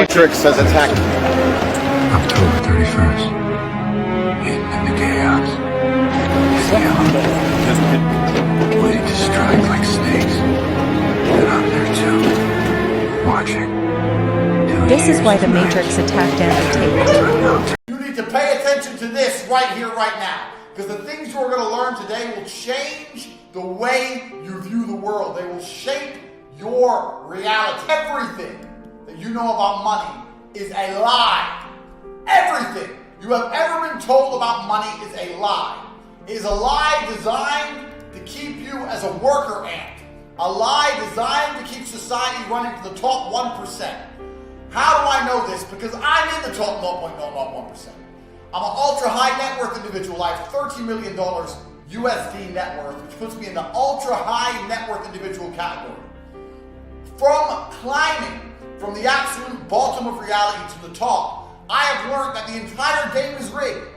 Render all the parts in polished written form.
Matrix has attacked me. October 31st. Hidden in the chaos. Is the element. Waiting to strike like snakes. And I'm there too. Watching. This is why the Matrix attacked Tate. You need to pay attention to this right here, right now. Because the things you're going to learn today will change the way you view the world. They will shape your reality. Everything that you know about money is a lie. Everything you have ever been told about money is a lie. It is a lie designed to keep you as a worker ant. A lie designed to keep society running to the top 1%. How do I know this? Because I'm in the top 0.001%. I'm an ultra high net worth individual. I have $13 million USD net worth, which puts me in the ultra high net worth individual category. From climbing from the absolute bottom of reality to the top, I have learned that the entire game is rigged.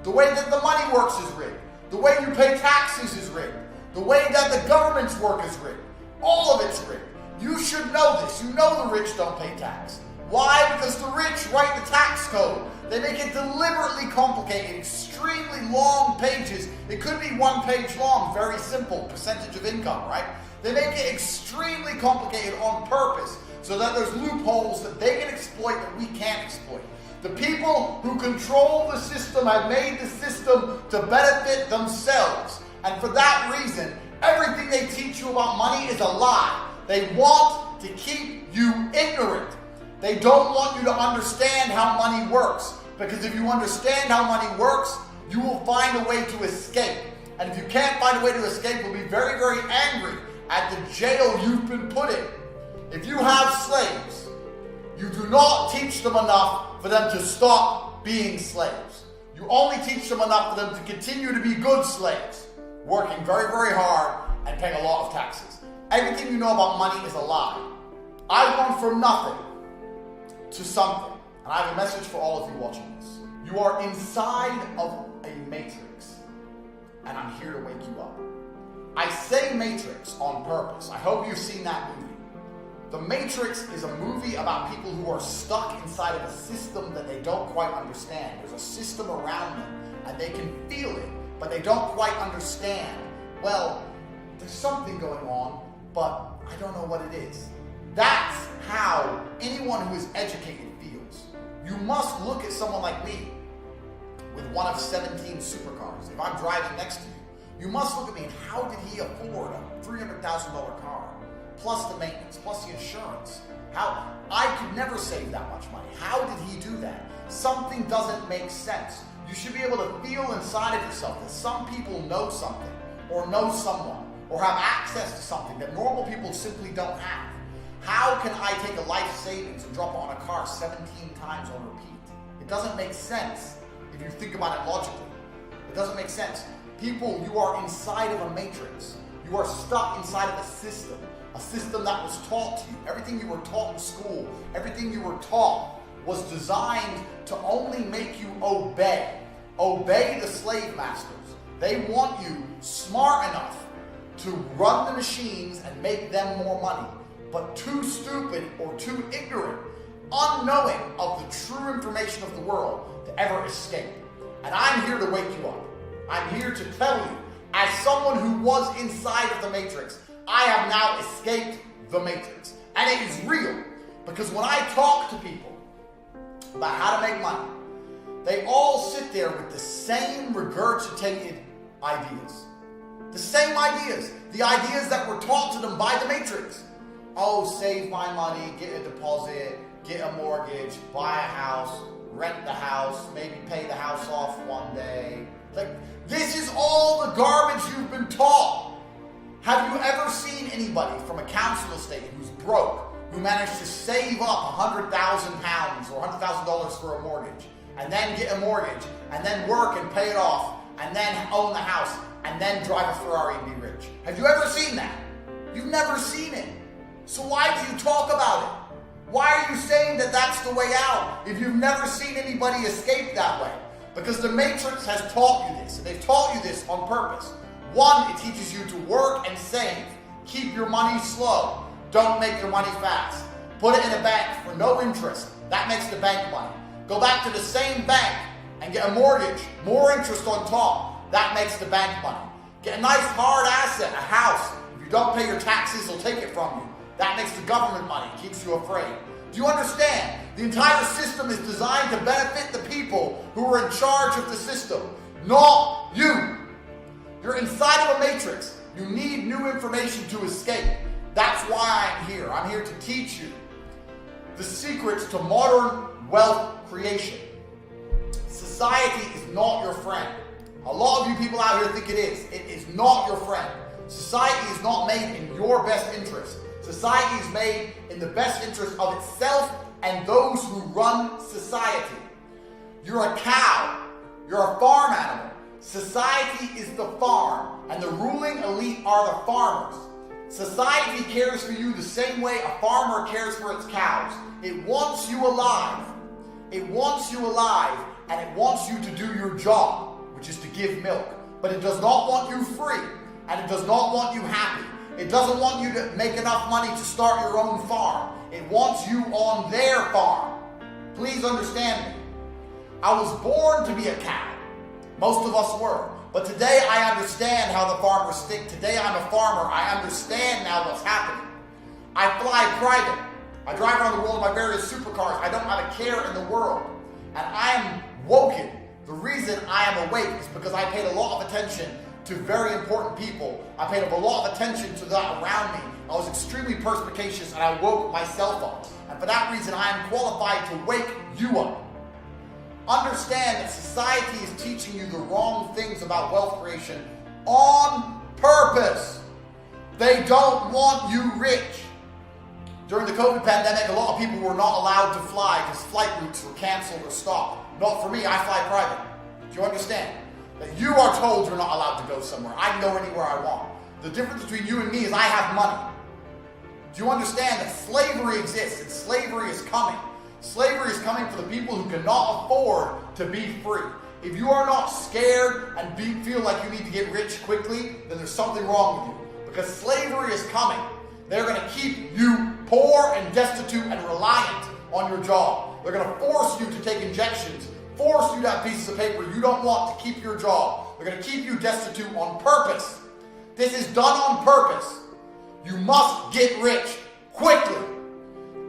The way that the money works is rigged. The way you pay taxes is rigged. The way that the government's work is rigged. All of it's rigged. You should know this. You know the rich don't pay tax. Why? Because the rich write the tax code. They make it deliberately complicated, extremely long pages. It could be 1 page long, very simple, percentage of income, right? They make it extremely complicated on purpose so that there's loopholes that they can exploit that we can't exploit. The people who control the system have made the system to benefit themselves. And for that reason, everything they teach you about money is a lie. They want to keep you ignorant. They don't want you to understand how money works. Because if you understand how money works, you will find a way to escape. And if you can't find a way to escape, you'll be very, very angry at the jail you've been put in. If you have slaves, you do not teach them enough for them to stop being slaves. You only teach them enough for them to continue to be good slaves, working very, very hard and paying a lot of taxes. Everything you know about money is a lie. I went from nothing to something. And I have a message for all of you watching this. You are inside of a matrix, and I'm here to wake you up. I say Matrix on purpose. I hope you've seen that movie. The Matrix is a movie about people who are stuck inside of a system that they don't quite understand. There's a system around them, and they can feel it, but they don't quite understand. Well, there's something going on, but I don't know what it is. That's how anyone who is educated feels. You must look at someone like me with one of 17 supercars. If I'm driving next to you, you must look at me and how did he afford a $300,000 car? Plus the maintenance, plus the insurance. How? I could never save that much money. How did he do that? Something doesn't make sense. You should be able to feel inside of yourself that some people know something, or know someone, or have access to something that normal people simply don't have. How can I take a life savings and drop it on a car 17 times on repeat? It doesn't make sense if you think about it logically. It doesn't make sense. People, you are inside of a matrix. You are stuck inside of a system that was taught to you. Everything you were taught in school, everything you were taught was designed to only make you obey. Obey the slave masters. They want you smart enough to run the machines and make them more money, but too stupid or too ignorant, unknowing of the true information of the world to ever escape. And I'm here to wake you up. I'm here to tell you, as someone who was inside of the Matrix, I have now escaped the Matrix. And it is real, because when I talk to people about how to make money, they all sit there with the same regurgitated ideas. The same ideas. The ideas that were taught to them by the Matrix. Oh, save my money, get a deposit, get a mortgage, buy a house, rent the house, maybe pay the house off one day. Like, this is all the garbage you've been taught. Have you ever seen anybody from a council estate who's broke, who managed to save up £100,000 or $100,000 for a mortgage, and then get a mortgage, and then work and pay it off, and then own the house, and then drive a Ferrari and be rich? Have you ever seen that? You've never seen it. So why do you talk about it? Why are you saying that that's the way out if you've never seen anybody escape that way? Because the Matrix has taught you this, and they've taught you this on purpose. One, it teaches you to work and save. Keep your money slow. Don't make your money fast. Put it in a bank for no interest. That makes the bank money. Go back to the same bank and get a mortgage, more interest on top. That makes the bank money. Get a nice hard asset, a house. If you don't pay your taxes, they'll take it from you. That makes the government money, keeps you afraid. Do you understand? The entire system is designed to benefit the people who are in charge of the system, not you. You're inside of a matrix. You need new information to escape. That's why I'm here. I'm here to teach you the secrets to modern wealth creation. Society is not your friend. A lot of you people out here think it is. It is not your friend. Society is not made in your best interest. Society is made in the best interest of itself and those who run society. You're a cow. You're a farm animal. Society is the farm, and the ruling elite are the farmers. Society cares for you the same way a farmer cares for its cows. It wants you alive. It wants you alive, and it wants you to do your job, which is to give milk. But it does not want you free, and it does not want you happy. It doesn't want you to make enough money to start your own farm. It wants you on their farm. Please understand me. I was born to be a cow. Most of us were. But today I understand how the farmers think. Today I'm a farmer. I understand now what's happening. I fly private. I drive around the world in my various supercars. I don't have a care in the world. And I am woken. The reason I am awake is because I paid a lot of attention to very important people. I paid a lot of attention to that around me. I was extremely perspicacious, and I woke myself up. And for that reason, I am qualified to wake you up. Understand that society is teaching you the wrong things about wealth creation on purpose. They don't want you rich. During the COVID pandemic, a lot of people were not allowed to fly because flight routes were canceled or stopped. Not for me, I fly private. Do you understand? That you are told you're not allowed to go somewhere. I can go anywhere I want. The difference between you and me is I have money. Do you understand that slavery exists and slavery is coming? Slavery is coming for the people who cannot afford to be free. If you are not scared and feel like you need to get rich quickly, then there's something wrong with you. Because slavery is coming. They're going to keep you poor and destitute and reliant on your job. They're going to force you to take injections, force you to have pieces of paper you don't want to keep your job. They're going to keep you destitute on purpose. This is done on purpose. You must get rich quickly.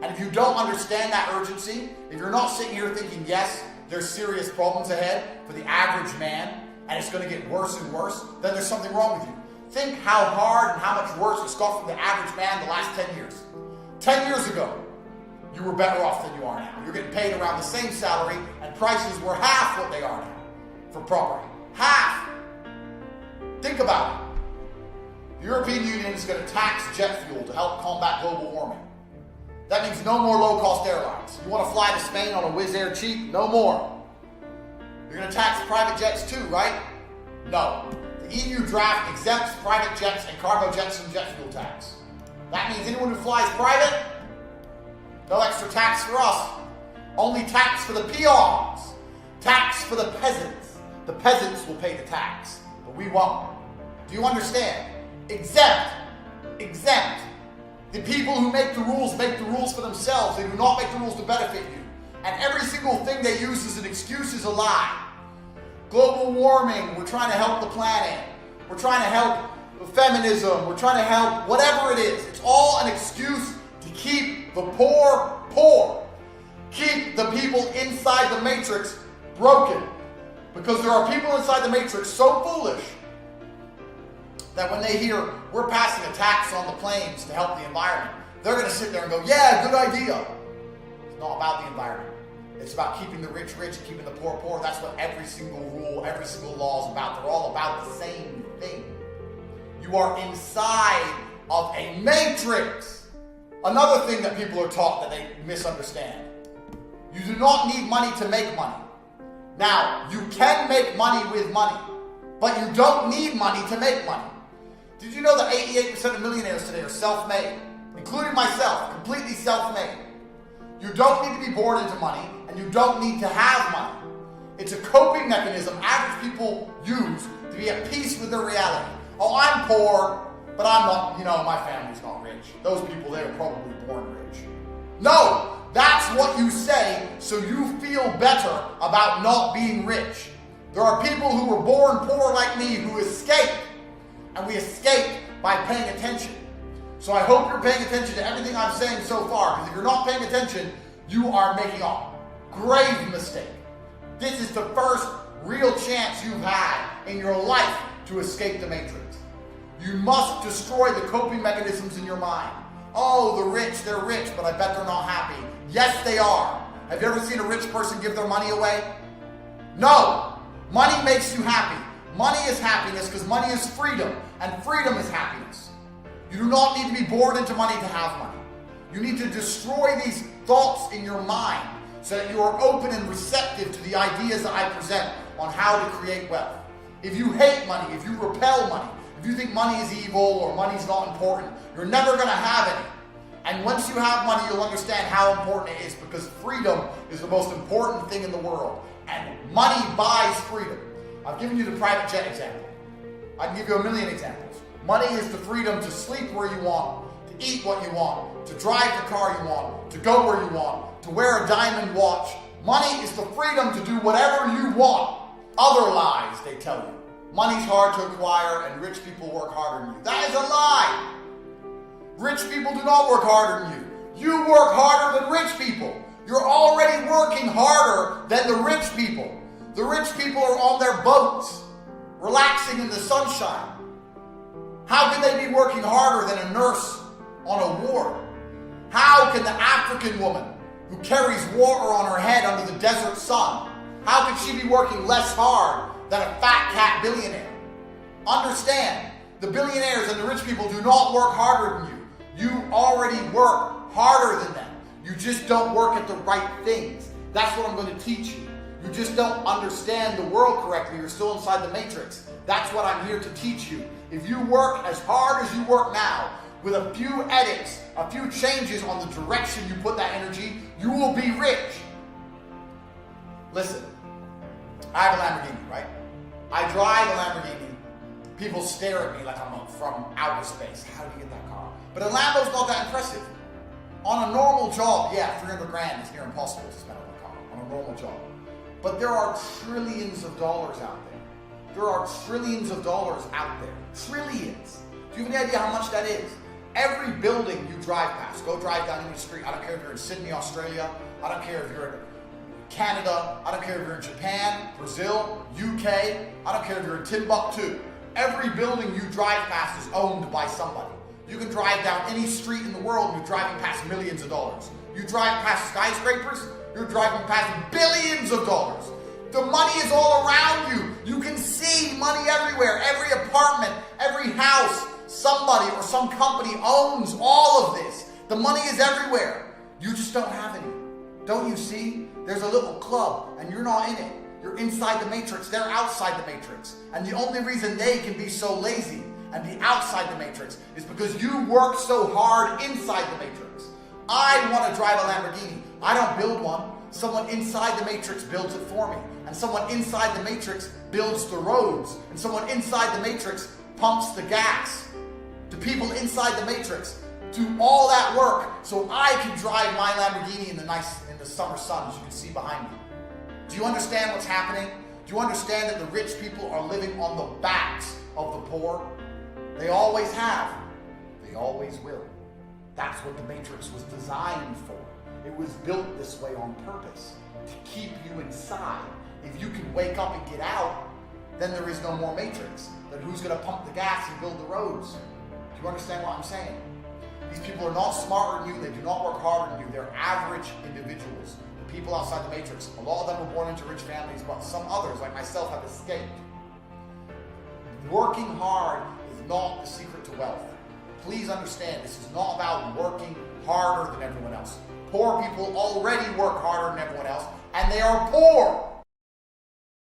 And if you don't understand that urgency, if you're not sitting here thinking, yes, there's serious problems ahead for the average man, and it's going to get worse and worse, then there's something wrong with you. Think how hard and how much worse it's got for the average man the last 10 years. 10 years ago, you were better off than you are now. You're getting paid around the same salary, and prices were half what they are now for property. Half. Think about it. The European Union is going to tax jet fuel to help combat global warming. That means no more low-cost airlines. You want to fly to Spain on a Wizz Air cheap? No more. You're going to tax private jets too, right? No. The EU draft exempts private jets and cargo jets from jet fuel tax. That means anyone who flies private, no extra tax for us. Only tax for the peons. Tax for the peasants. The peasants will pay the tax, but we won't. Do you understand? Exempt. Exempt. The people who make the rules for themselves. They do not make the rules to benefit you. And every single thing they use as an excuse is a lie. Global warming, we're trying to help the planet. We're trying to help feminism. We're trying to help whatever it is. It's all an excuse to keep the poor poor. Keep the people inside the matrix broken. Because there are people inside the matrix so foolish that when they hear we're passing a tax on the planes to help the environment, they're going to sit there and go, yeah, good idea. It's not about the environment. It's about keeping the rich rich and keeping the poor poor. That's what every single rule, every single law is about. They're all about the same thing. You are inside of a matrix. Another thing that people are taught that they misunderstand. You do not need money to make money. Now, you can make money with money, but you don't need money to make money. Did you know that 88% of millionaires today are self-made, including myself, completely self-made? You don't need to be born into money, and you don't need to have money. It's a coping mechanism average people use to be at peace with their reality. Oh, I'm poor, but I'm not, my family's not rich. Those people, they were probably born rich. No, that's what you say so you feel better about not being rich. There are people who were born poor like me who escaped, and we escaped by paying attention. So I hope you're paying attention to everything I'm saying so far, because if you're not paying attention, you are making a grave mistake. This is the first real chance you've had in your life to escape the matrix. You must destroy the coping mechanisms in your mind. Oh, the rich, they're rich, but I bet they're not happy. Yes, they are. Have you ever seen a rich person give their money away? No. Money makes you happy. Money is happiness because money is freedom, and freedom is happiness. You do not need to be born into money to have money. You need to destroy these thoughts in your mind so that you are open and receptive to the ideas that I present on how to create wealth. If you hate money, if you repel money, if you think money is evil or money's not important, you're never going to have any. And once you have money, you'll understand how important it is, because freedom is the most important thing in the world. And money buys freedom. I've given you the private jet example. I can give you a million examples. Money is the freedom to sleep where you want, to eat what you want, to drive the car you want, to go where you want, to wear a diamond watch. Money is the freedom to do whatever you want. Other lies, they tell you. Money's hard to acquire and rich people work harder than you. That is a lie. Rich people do not work harder than you. You work harder than rich people. You're already working harder than the rich people. The rich people are on their boats, relaxing in the sunshine. How can they be working harder than a nurse on a ward? How can the African woman who carries water on her head under the desert sun, how can she be working less hard than a fat cat billionaire? Understand, the billionaires and the rich people do not work harder than you. You already work harder than them. You just don't work at the right things. That's what I'm going to teach you. You just don't understand the world correctly. You're still inside the matrix. That's what I'm here to teach you. If you work as hard as you work now, with a few edits, a few changes on the direction you put that energy, you will be rich. Listen, I have a Lamborghini, right? I drive a Lamborghini. People stare at me like I'm from outer space. How do you get that car? But a Lambo's not that impressive. On a normal job, yeah, 300 grand is near impossible to spend on a car, on a normal job. But there are trillions of dollars out there. There are trillions of dollars out there. Trillions. Do you have any idea how much that is? Every building you drive past, go drive down any street. I don't care if you're in Sydney, Australia. I don't care if you're in Canada. I don't care if you're in Japan, Brazil, UK. I don't care if you're in Timbuktu. Every building you drive past is owned by somebody. You can drive down any street in the world and you're driving past millions of dollars. You drive past skyscrapers, you're driving past billions of dollars. The money is all around you. You can see money everywhere. Every apartment, every house, somebody or some company owns all of this. The money is everywhere. You just don't have any. Don't you see? There's a little club and you're not in it. You're inside the matrix. They're outside the matrix. And the only reason they can be so lazy and be outside the matrix is because you work so hard inside the matrix. I want to drive a Lamborghini. I don't build one. Someone inside the matrix builds it for me. And someone inside the matrix builds the roads. And someone inside the matrix pumps the gas. The people inside the matrix do all that work so I can drive my Lamborghini in the summer sun, as you can see behind me. Do you understand what's happening? Do you understand that the rich people are living on the backs of the poor? They always have. They always will. That's what the matrix was designed for. It was built this way on purpose, to keep you inside. If you can wake up and get out, then there is no more matrix. Then who's going to pump the gas and build the roads? Do you understand what I'm saying? These people are not smarter than you. They do not work harder than you. They're average individuals. The people outside the matrix, a lot of them were born into rich families, but some others, like myself, have escaped. Working hard is not the secret to wealth. Please understand, this is not about working harder than everyone else. Poor people already work harder than everyone else, and they are poor.